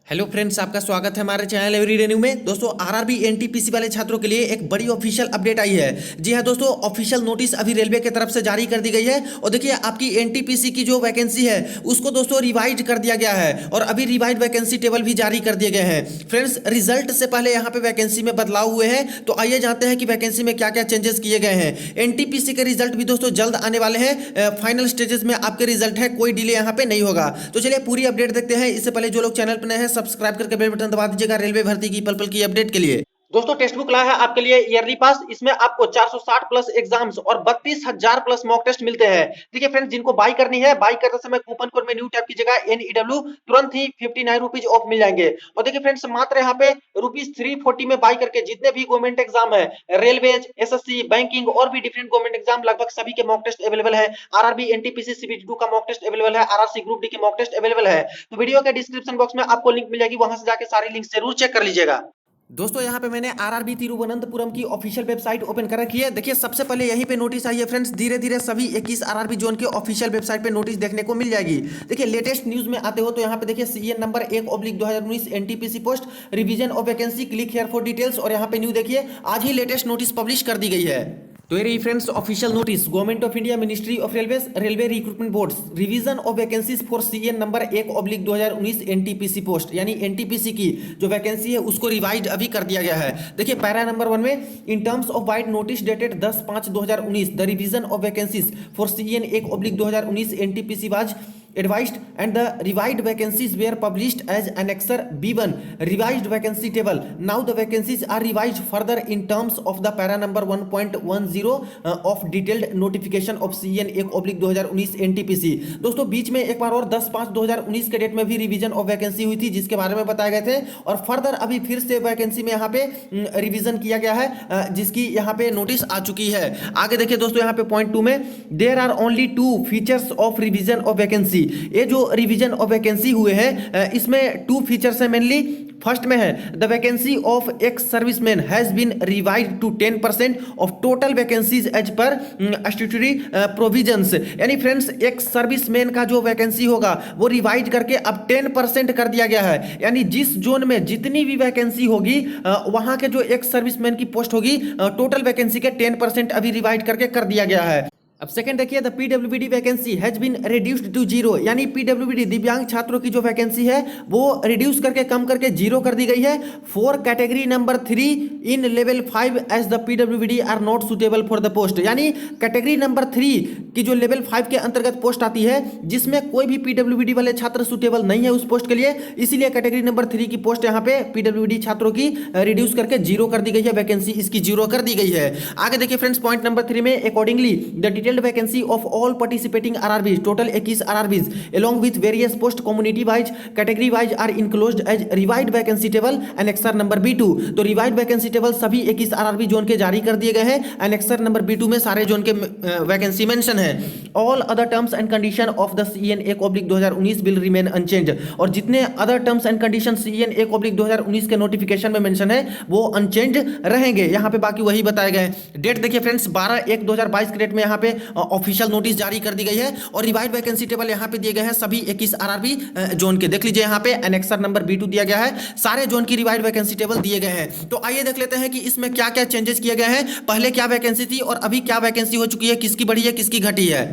Hello friends, आपका स्वागत है हमारे चैनल एवरीडे न्यू में। दोस्तों, आरआरबी एनटीपीसी वाले छात्रों के लिए एक बड़ी ऑफिशियल अपडेट आई है। जी हाँ दोस्तों, ऑफिशियल नोटिस अभी रेलवे की तरफ से जारी कर दी गई है। और देखिए, आपकी एनटीपीसी की जो वैकेंसी है उसको दोस्तों रिवाइज कर दिया गया है और अभी रिवाइज वैकेंसी टेबल भी जारी कर दिए गए हैं। फ्रेंड्स, रिजल्ट से पहले यहाँ पे वैकेंसी में बदलाव हुए हैं, तो आइए जानते हैं कि वैकेंसी में क्या क्या चेंजेस किए गए हैं। एनटीपीसी के रिजल्ट भी दोस्तों जल्द आने वाले हैं। फाइनल स्टेजेस में आपके रिजल्ट है, कोई डिले यहाँ पे नहीं होगा। तो चलिए पूरी अपडेट देखते हैं। इससे पहले जो लोग चैनल पर नए हैं, सब्सक्राइब करके बेल बटन दबा दीजिएगा रेलवे भर्ती की पल पल की अपडेट के लिए। दोस्तों, टेक्स्ट बुक लाया है आपके लिए ईयरली पास। इसमें आपको 460 प्लस एग्जाम्स और 32,000 प्लस मॉक टेस्ट मिलते हैं। देखिए फ्रेंड्स, जिनको बाई करनी है, बाई करते समय कूपन कोड में न्यू टैप कीजिएगा NEW, तुरंत ही 59 रुपीज ऑफ मिल जाएंगे। और देखिए फ्रेंड्स, मात्र यहाँ पे ₹340 में बाई करके जितने भी गवर्नमेंट एग्जाम है, रेलवेज, SSC, बैंकिंग और भी डिफरेंट गवर्नमेंट एग्जाम, लगभग सभी के मॉक टेस्ट अवेलेबल है। आरआरबी एनटीपीसी CBT2 का मॉक टेस्ट अवेलेबल है, RRC ग्रुप डी के मॉक टेस्ट अवेलेबल है। तो वीडियो के डिस्क्रिप्शन बॉक्स में आपको लिंक मिल जाएगी, वहां से जाकर सारी लिंक जरूर चेक कर लीजिएगा। दोस्तों, यहाँ पे मैंने आरआरबी तिरुवनंतपुरम की ऑफिशियल वेबसाइट ओपन कर रखी है। देखिए, सबसे पहले यहीं पे नोटिस आई है फ्रेंड्स। धीरे धीरे सभी 21 आरआरबी जोन के ऑफिशियल वेबसाइट पे नोटिस देखने को मिल जाएगी। देखिए, लेटेस्ट न्यूज में आते हो तो यहाँ पे देखिए CN number 1/2019 NTPC post revision of vacancy, click here for details. और यहाँ पे न्यू देखिए, आज ही लेटेस्ट नोटिस पब्लिश कर दी गई है। तो ये रही friends official notice, government of India, ministry of railways, railway recruitment boards, revision of vacancies for CN number 1/2019 NTPC post, यानी एनटीपीसी की जो वैकेंसी है उसको रिवाइज अभी कर दिया गया है। देखिए, पैरा नंबर 1 में, in terms of wide notice dated 10/5/2019 the revision of vacancies for CN 1/2019 NTPC was advised and the revised vacancies were published as annexer B1 revised vacancy table. Now the vacancies are revised further in terms of the para number 1.10 of detailed notification of CN 1/2019 NTPC। दोस्तों, बीच में एक बार और 10/5/2019 के date में भी revision of vacancy हुई थी, जिसके बारे में बताए गए थे। और फर्दर अभी फिर से वैकेंसी में यहाँ पे रिवीजन किया गया है, जिसकी यहाँ पे नोटिस आ चुकी है। आगे देखिए दोस्तों, यहाँ पे पॉइंट 2 में, there are only 2 features of revision of vacancy. ये जो रिवीजन ऑफ वैकेंसी हुए हैं, इसमें 2 फीचर्स है मेनली। फर्स्ट में है, the vacancy of ex serviceman has been revise to 10% of total vacancies as per statutory provisions. यानी फ्रेंड्स, एक्स सर्विसमैन का जो वैकेंसी होगा वो रिवाइज करके अब 10% कर दिया गया है। यानी जिस जोन में जितनी भी वैकेंसी होगी, वहां के जो एक्स सर्विसमैन की पोस्ट होगी, टोटल वैकेंसी के 10% अभी रिवाइज करके कर दिया गया है। अब सेकंड देखिए, the PWD vacancy has been reduced to 0, यानी PWD दिव्यांग छात्रों की जो वैकेंसी है वो रिड्यूस करके, कम करके 0 कर दी गई है। For category number 3 in level 5 as the PWD are not suitable for the post. यानी कैटेगरी नंबर 3 की जो लेवल 5 के अंतर्गत पोस्ट आती है, जिसमें कोई भी PWD वाले छात्र सुटेबल नहीं है उस पोस्ट के लिए, इसीलिए कैटेगरी नंबर 3 की पोस्ट यहाँ पे PWD छात्रों की रिड्यूस करके 0 कर दी गई है, वैकेंसी इसकी 0 कर दी गई है। आगे देखिए फ्रेंड्स, पॉइंट नंबर 3 में, accordingly the detailed vacancy of all participating RRBs, total 21 RRBs along with various post community wise category wise are enclosed as revised vacancy table annexer number B2। तो revised vacancy table सभी 21 RRB zone के जारी कर दिए गए हैं। annexer number B2 में सारे जोन के वैकेंसी मेंशन है। all other terms and condition of the CN 1/2019 will remain unchanged। और जितने other terms and condition CN 1/2019 के नोटिफिकेशन में मेंशन है वो अनचेंज रहेंगे। यहाँ पे बाकी वही बताए गए। डेट देखिए फ्रेंड्स, 12/1/2022 के डेट में यहाँ पे ऑफिशियल नोटिस जारी कर दी गई है और रिवाइज वैकेंसी टेबल यहाँ पे दिए गए हैं सभी 21 आरआरबी जोन के। देख लीजिए, यहाँ पे एनेक्सर नंबर B2 दिया गया है, सारे जोन की रिवाइज वैकेंसी टेबल दिए गए हैं। तो आइए देख लेते हैं कि इसमें क्या क्या चेंजेस किए गए हैं, पहले क्या वैकेंसी थी और अभी क्या वैकेंसी हो चुकी है, किसकी बढ़ी है किसकी घटी है।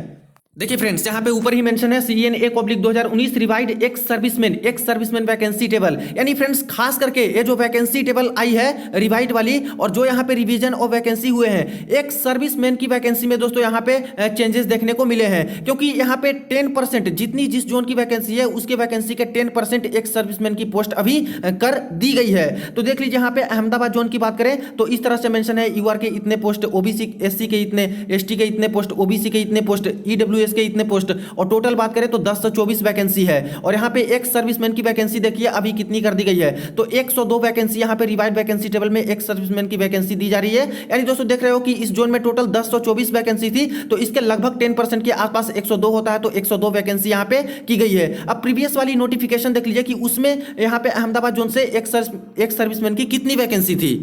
देखिए फ्रेंड्स, यहाँ पे ऊपर ही मेंशन है CN 1/2019 revised ex serviceman vacancy table. यानी फ्रेंड्स, खास करके ये जो वैकेंसी टेबल आई है रिवाइड वाली, और जो यहाँ पे रिवीजन ऑफ वैकेंसी हुए हैं, एक्स सर्विसमैन की वैकेंसी में दोस्तों यहाँ पे चेंजेस देखने को मिले हैं। क्योंकि यहाँ पे 10%, जितनी जिस जोन की वैकेंसी है उसके वैकेंसी के 10% एक्स सर्विसमैन की पोस्ट अभी कर दी गई है। तो देख लीजिए, यहाँ पे अहमदाबाद जोन की बात करें तो इस तरह से मेंशन है, UR के इतने पोस्ट, OBC SC के इतने, ST के इतने पोस्ट, OBC के इतने पोस्ट, EWS के इतने पोस्ट, और टोटल बात करें तो 10 से 24 वैकेंसी है। और यहाँ पे एक सर्विसमैन की वैकेंसी देखिए अभी कितनी कर दी गई है, तो 102 वैकेंसी यहाँ पे रिवाइड वैकेंसी टेबल में एक सर्विसमैन की वैकेंसी दी जा रही है। यानी दोस्तों देख रहे हो कि इस जोन में टोटल 1024 वैकेंसी थी, तो इसके लगभग 10% के आसपास 102 होता है, तो 102 वैकेंसी यहाँ पे की गई है। अब प्रीवियस वाली नोटिफिकेशन देख लीजिए कि उसमें यहाँ पे अहमदाबाद जोन से एक सर्विसमैन की कितनी वैकेंसी थी।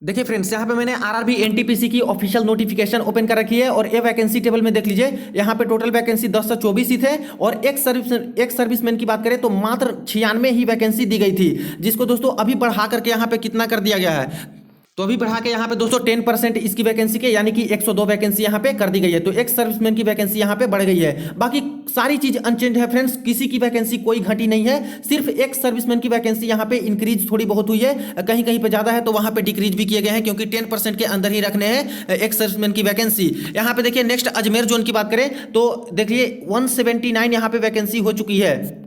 देखिए फ्रेंड्स, यहाँ पे मैंने आरआरबी एनटीपीसी की ऑफिशियल नोटिफिकेशन ओपन कर रखी है और ये वैकेंसी टेबल में देख लीजिए। यहाँ पे टोटल वैकेंसी 10 से 24 ही थे और एक सर्विसमैन की बात करें तो मात्र 96 ही वैकेंसी दी गई थी, जिसको दोस्तों अभी बढ़ा करके यहाँ पे कितना कर दिया गया है, तो अभी बढ़ा के यहाँ पे दोस्तों 10% इसकी वैकेंसी के यानी कि 102 वैकेंसी यहाँ पे कर दी गई है। तो एक सर्विसमैन की वैकेंसी यहाँ पे बढ़ गई है, बाकी सारी चीज अनचेंज है फ्रेंड्स, किसी की वैकेंसी कोई घटी नहीं है। सिर्फ एक सर्विसमैन की वैकेंसी यहाँ पे इंक्रीज थोड़ी बहुत हुई है, कहीं कहीं पे ज्यादा है तो वहां पे डिक्रीज भी किए गए हैं, क्योंकि 10% के अंदर ही रखने हैं एक सर्विसमैन की वैकेंसी। यहाँ पे देखिए नेक्स्ट अजमेर जोन की बात करें तो देखिए 179 यहाँ पे वैकेंसी हो चुकी है।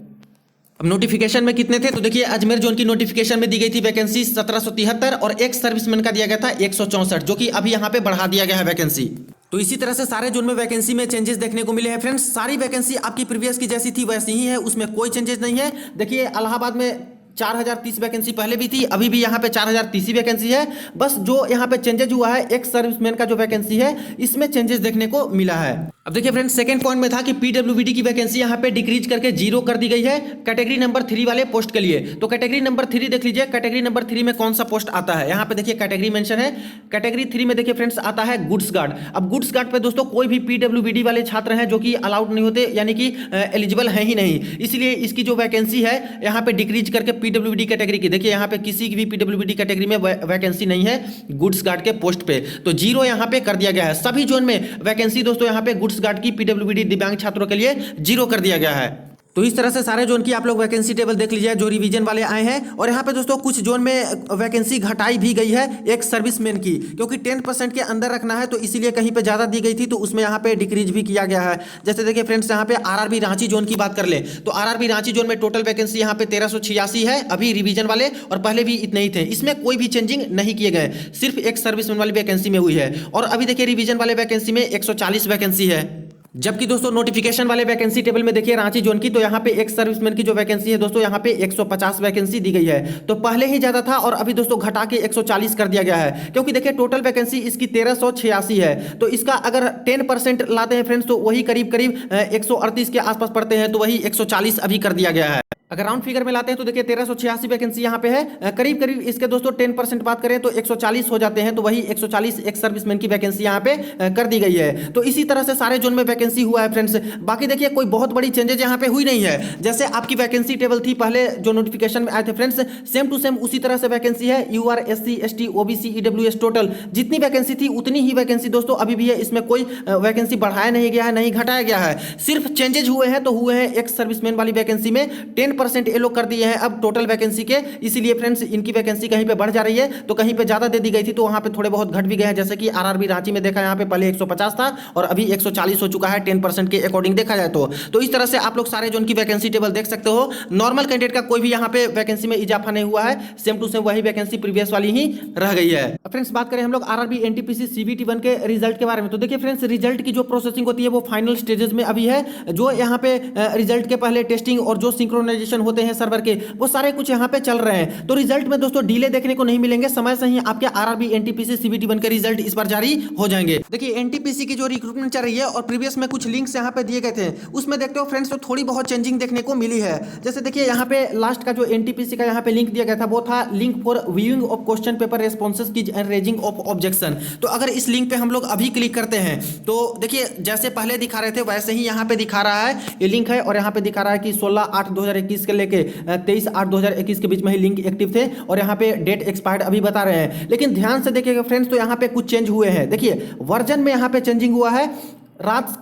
अब नोटिफिकेशन में कितने थे तो देखिए अजमेर जोन की नोटिफिकेशन में दी गई थी वैकेंसी 1773 और एक सर्विसमैन का दिया गया था 164, जो कि अभी यहाँ पे बढ़ा दिया गया है वैकेंसी। तो इसी तरह से सारे जोन में वैकेंसी में चेंजेस देखने को मिले हैं फ्रेंड्स। सारी वैकेंसी आपकी प्रीवियस की जैसी थी वैसी ही है, उसमें कोई चेंजेस नहीं है। देखिए इलाहाबाद में 4030 वैकेंसी पहले भी थी, अभी भी यहाँ पे 4030 वैकेंसी है। बस जो यहाँ पे चेंजेस हुआ है एक सर्विसमैन का जो वैकेंसी है इसमें चेंजेस देखने को मिला है। अब देखिए फ्रेंड्स, सेकंड पॉइंट में था कि पीडब्ल्यूबीडी की वैकेंसी यहाँ पे डिक्रीज करके 0 कर दी गई है कैटेगरी नंबर 3 वाले पोस्ट के लिए। तो कैटेगरी नंबर 3 देख लीजिए, कैटेगरी नंबर 3 में कौन सा पोस्ट आता है, यहाँ पे देखिए कैटेगरी मेंशन है। कैटेगरी 3 में देखिए फ्रेंड्स आता है गुड्स गार्ड। अब गुड्स गार्ड पे दोस्तों कोई भी पीडब्ल्यूबीडी वाले छात्र हैं जो कि अलाउड नहीं होते, यानी कि एलिजिबल है ही नहीं, इसलिए इसकी जो वैकेंसी है यहाँ पे डिक्रीज करके पीडब्ल्यूबीडी कैटेगरी की, देखिए यहाँ पे किसी की भी पीडब्ल्यूबीडी कैटेगरी में वैकेंसी नहीं है गुड्स गार्ड के पोस्ट पे, तो 0 यहाँ पे कर दिया गया है। सभी जोन में वैकेंसी दोस्तों यहाँ पे गुड्स गार्ड की पीडब्ल्यूबीडी दिव्यांग छात्रों के लिए 0 कर दिया गया है। तो इस तरह से सारे जोन की आप लोग वैकेंसी टेबल देख लीजिए जो रिवीजन वाले आए हैं। और यहाँ पे दोस्तों कुछ जोन में वैकेंसी घटाई भी गई है एक सर्विसमैन की, क्योंकि 10% के अंदर रखना है तो इसीलिए कहीं पे ज़्यादा दी गई थी, तो उसमें यहाँ पे डिक्रीज भी किया गया है। जैसे देखिए फ्रेंड्स, यहाँ पे आरआरबी रांची जोन की बात कर ले तो आरआरबी रांची जोन में टोटल वैकेंसी यहाँ पे 1386 है अभी रिवीजन वाले, और पहले भी इतने ही थे, इसमें कोई भी चेंजिंग नहीं किए गए, सिर्फ एक सर्विसमैन वाली वैकेंसी में हुई है। और अभी देखिए रिवीजन वाले वैकेंसी में 140 वैकेंसी है। जबकि दोस्तों नोटिफिकेशन वाले वैकेंसी टेबल में देखिए रांची जोन की, तो यहाँ पे एक सर्विसमैन की जो वैकेंसी है दोस्तों यहाँ पे 150 वैकेंसी दी गई है। तो पहले ही ज्यादा था और अभी दोस्तों घटा के 140 कर दिया गया है, क्योंकि देखिए टोटल वैकेंसी इसकी 1386 है। तो इसका अगर 10% लाते हैं फ्रेंड्स तो वही करीब करीब 138 के आसपास पड़ते हैं, तो वही 140 अभी कर दिया गया है। अगर राउंड फिगर में लाते हैं तो देखिए 1386 वैकेंसी यहाँ पे है, करीब करीब इसके दोस्तों 10% बात करें तो 140 हो जाते हैं, तो वही 140 एक सर्विसमैन की वैकेंसी यहाँ पे कर दी गई है। तो इसी तरह से सारे जोन में वैकेंसी हुआ है फ्रेंड्स। बाकी देखिए कोई बहुत बड़ी चेंजेस यहाँ पे हुई नहीं है, जैसे आपकी वैकेंसी टेबल थी पहले जो नोटिफिकेशन में आए थे फ्रेंड्स, सेम टू सेम उसी तरह से वैकेंसी है। UR, SC, ST, OBC, EWS total जितनी वैकेंसी थी उतनी ही वैकेंसी दोस्तों अभी भी है, इसमें कोई वैकेंसी बढ़ाया नहीं गया है, नहीं घटाया गया है। सिर्फ चेंजेज हुए हैं तो हुए हैं एक सर्विसमैन वाली वैकेंसी में 10% ये लोग कर दिए हैं अब टोटल वैकेंसी के, इसीलिए फ्रेंड्स इनकी वैकेंसी कहीं पे बढ़ जा रही है तो कहीं पे ज्यादा दे दी गई थी, तो वहां पे थोड़े बहुत घट भी गए हैं। जैसे कि आरआरबी रांची में देखा यहाँ पे पहले 150 था और अभी 140 हो चुका है 10% के अकॉर्डिंग देखा जाए तो इस तरह से आप लोग सारे जोन की वैकेंसी टेबल देख सकते हो। नॉर्मल कैंडिडेट का कोई भी यहाँ पे वैकेंसी में इजाफा नहीं हुआ है, सेम टू सेम वही वैकेंसी प्रीवियस वाली ही रह गई है। फ्रेंड्स बात करें हम लोग आरआरबी एनटीपीसी CBT 1 के रिजल्ट के बारे में, तो देखिए फ्रेंड्स रिजल्ट की जो प्रोसेसिंग होती है वो फाइनल स्टेजेस में अभी है। जो यहाँ पे रिजल्ट के पहले टेस्टिंग और जो सिंक्रोनाइजेशन होते हैं सर्वर के, वो सारे कुछ यहाँ पे चल रहे हैं। तो रिजल्ट में दोस्तों डिले देखने को नहीं मिलेंगे, समय से ही आपके आरआरबी एनटीपीसी CBT 1 के रिजल्ट इस बार जारी हो जाएंगे। देखिए एनटीपीसी की जो रिक्रूटमेंट चल रही है और प्रीवियस में कुछ लिंक्स यहाँ पे दिए गए थे, उसमें देखते हो फ्रेंड्स तो थोड़ी बहुत चेंजिंग देखने को मिली है। जैसे देखिए यहाँ पे लास्ट का जो एनटीपीसी का यहाँ पे लिंक दिया गया था वो था link for viewing of question paper responses की एंड रेजिंग ऑफ ऑब्जेक्शन। तो अगर इस लिंक पे हम लोग अभी क्लिक करते हैं तो देखिए जैसे पहले दिखा रहे थे वैसे ही यहाँ पे दिखा रहा है, ये लिंक है और यहाँ पे दिखा रहा है कि 16/8/2021 के लेके 23/8/2021 के बीच में ही लिंक एक्टिव थे और यहाँ पे डेट एक्सपायर्ड अभी बता रहे हैं। लेकिन ध्यान से देखिएगा फ्रेंड्स तो यहाँ पे कुछ चेंज हुए हैं। देखिए वर्जन में यहाँ पे चेंजिंग हुआ है,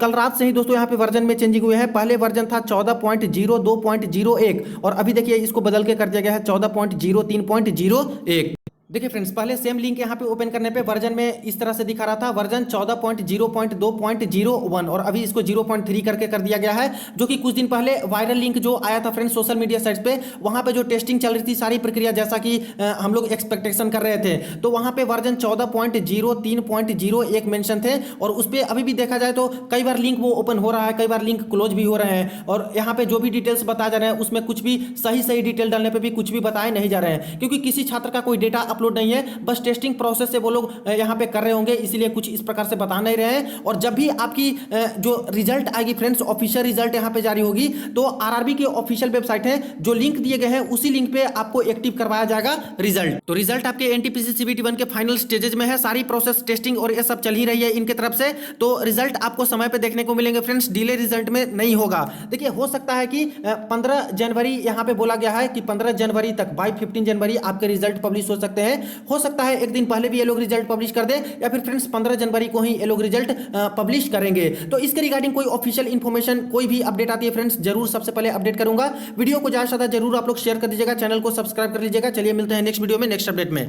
कल रात से ही दोस्तों यहाँ पे वर्जन में चेंजिंग हुए हैं। पहले वर्जन था 14.02.01 और अभी देखिए इसको बदल के कर दिया गया है 14.03.01। देखिए फ्रेंड्स पहले सेम लिंक यहाँ पे ओपन करने पे वर्जन में इस तरह से दिखा रहा था, वर्जन 14.0.2.01 और अभी इसको 0.3 करके कर दिया गया है, जो कि कुछ दिन पहले वायरल लिंक जो आया था फ्रेंड्स सोशल मीडिया साइट्स पे, वहाँ पे जो टेस्टिंग चल रही थी सारी प्रक्रिया जैसा कि हम लोग एक्सपेक्टेशन कर रहे थे, तो वहाँ पे वर्जन 14.03.01 मेंशन थे और उस पर अभी भी देखा जाए तो कई बार लिंक वो ओपन हो रहा है, कई बार लिंक क्लोज भी हो रहे हैं और यहाँ पे जो भी डिटेल्स बताए जा रहे हैं उसमें कुछ भी सही डिटेल डालने पर भी कुछ भी बताए नहीं जा रहे हैं, क्योंकि किसी छात्र का कोई डेटा अपलोड नहीं है, बस टेस्टिंग प्रोसेस से वो लोग यहाँ पे कर रहे होंगे, इसीलिए कुछ इस प्रकार से बता नहीं रहे हैं। और जब भी आपकी जो रिजल्ट आएगी फ्रेंड्स, ऑफिशियल रिजल्ट यहाँ पे जारी होगी, तो आरआरबी की ऑफिशियल वेबसाइट है, जो लिंक दिए गए हैं उसी लिंक पे आपको एक्टिव करवाया जाएगा रिजल्ट। तो रिजल्ट आपके एनटीपीसी सीबीटी 1 के फाइनल स्टेजेस में है, सारी प्रोसेस टेस्टिंग और ये सब चल ही रही है इनके तरफ से। तो रिजल्ट आपको समय पे देखने को मिलेंगे फ्रेंड्स, डिले रिजल्ट में नहीं होगा। देखिए हो सकता है कि 15 जनवरी यहाँ पे बोला गया है कि 15 जनवरी तक, बाय 15 जनवरी आपके रिजल्ट पब्लिश हो सकते हैं। हो सकता है एक दिन पहले भी ये लोग रिजल्ट पब्लिश कर दे, या फिर फ्रेंड्स 15 जनवरी को ही ये लोग रिजल्ट पब्लिश करेंगे। तो इसके रिगार्डिंग कोई ऑफिशियल इन्फॉर्मेशन, कोई भी अपडेट आती है फ्रेंड्स, जरूर सबसे पहले अपडेट करूंगा। वीडियो को ज्यादा से ज्यादा जरूर आप लोग शेयर कर दीजिएगा, चैनल को सब्सक्राइब कर लीजिएगा। चलिए मिलते हैं नेक्स्ट वीडियो में, नेक्स्ट अपडेट में।